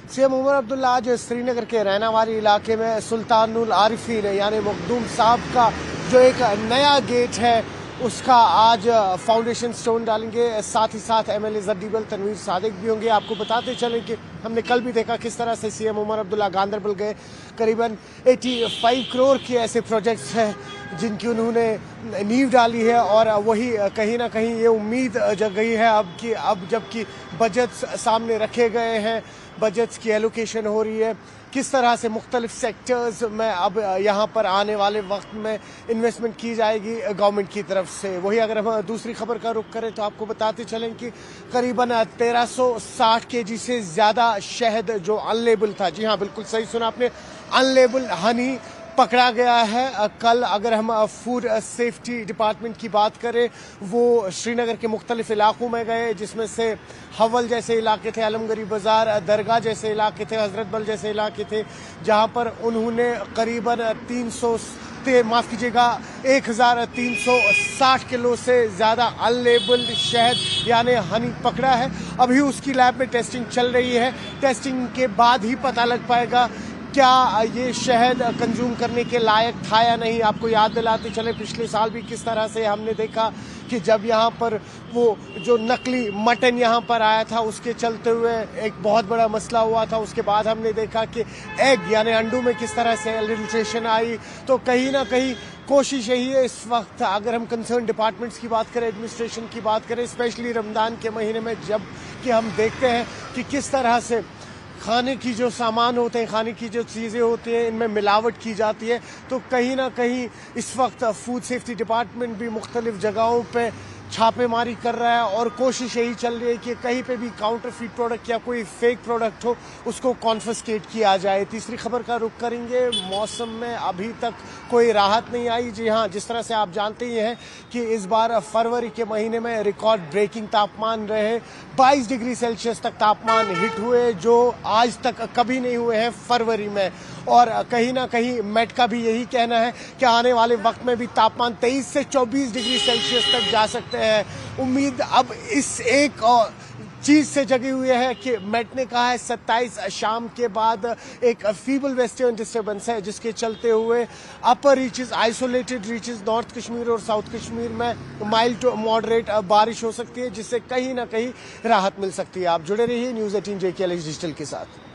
CM Omar Abdullah आज श्रीनगर के रहनावारी इलाके में सुल्तानुल आरिफीन यानी मखदूम साहब का जो एक नया गेट है उसका आज फाउंडेशन स्टोन डालेंगे। साथ ही साथ एमएलए जद्दीबल तनवीर सादिक भी होंगे। आपको बताते चलें कि हमने कल भी देखा किस तरह से सीएम उमर अब्दुल्ला गांदरबल गए। करीबन 85 करोड़ के ऐसे प्रोजेक्ट्स हैं जिनकी उन्होंने नींव डाली है और वही कहीं ना कहीं ये उम्मीद जग गई है अब जबकि बजट सामने रखे गए हैं, बजट्स की एलोकेशन हो रही है, किस तरह से मुख्तलिफ सेक्टर्स में अब यहाँ पर आने वाले वक्त में इन्वेस्टमेंट की जाएगी गवर्नमेंट की तरफ से। वही अगर हम दूसरी खबर का रुख करें तो आपको बताते चलें कि करीबन 1360 केजी से ज़्यादा शहद जो अनलेबल था, जी हाँ बिल्कुल सही सुना आपने, अनलेबल हनी पकड़ा गया है। कल अगर हम फूड सेफ्टी डिपार्टमेंट की बात करें वो श्रीनगर के मुख्तलिफ इलाकों में गए, जिसमें से हवल जैसे इलाके थे, आलमगरी बाज़ार, दरगाह जैसे इलाके थे, हजरत बल जैसे इलाके थे, जहां पर उन्होंने करीबन 1360 किलो से ज़्यादा अनलेबल्ड शहद यानी हनी पकड़ा है। अभी उसकी लैब में टेस्टिंग चल रही है। टेस्टिंग के बाद ही पता लग पाएगा क्या ये शहद कंज्यूम करने के लायक था या नहीं। आपको याद दिलाते चले पिछले साल भी किस तरह से हमने देखा कि जब यहाँ पर वो जो नकली मटन यहाँ पर आया था उसके चलते हुए एक बहुत बड़ा मसला हुआ था। उसके बाद हमने देखा कि एग यानी अंडों में किस तरह से एडल्ट्रेशन आई। तो कहीं ना कहीं कोशिश यही है इस वक्त, अगर हम कंसर्न डिपार्टमेंट्स की बात करें, एडमिनिस्ट्रेशन की बात करें, स्पेशली रमज़ान के महीने में जब कि हम देखते हैं कि किस तरह से खाने की जो सामान होते हैं, खाने की जो चीज़ें होती हैं, इनमें मिलावट की जाती है। तो कहीं ना कहीं इस वक्त फूड सेफ्टी डिपार्टमेंट भी मुख्तलिफ जगहों पे छापेमारी कर रहा है और कोशिश यही चल रही है कि कहीं पे भी काउंटरफीट प्रोडक्ट या कोई फेक प्रोडक्ट हो उसको कॉन्फिस्केट किया जाए। तीसरी खबर का रुख करेंगे। मौसम में अभी तक कोई राहत नहीं आई। जी हाँ, जिस तरह से आप जानते ही हैं कि इस बार फरवरी के महीने में रिकॉर्ड ब्रेकिंग तापमान रहे, 22 डिग्री सेल्सियस तक तापमान हिट हुए जो आज तक कभी नहीं हुए हैं फरवरी में। और कहीं ना कहीं मेट का भी यही कहना है कि आने वाले वक्त में भी तापमान 23 से 24 डिग्री सेल्सियस तक जा सकते हैं। उम्मीद अब इस एक चीज से जगी हुई है कि मेट ने कहा है 27 शाम के बाद एक फीबल वेस्टर्न डिस्टर्बेंस है जिसके चलते हुए upper reaches, isolated reaches north Kashmir और साउथ कश्मीर में माइल्ड टू मॉडरेट बारिश हो सकती है, जिससे कहीं ना कहीं राहत मिल सकती है। आप जुड़े रहिए न्यूज़ 18 JKLH डिजिटल के साथ।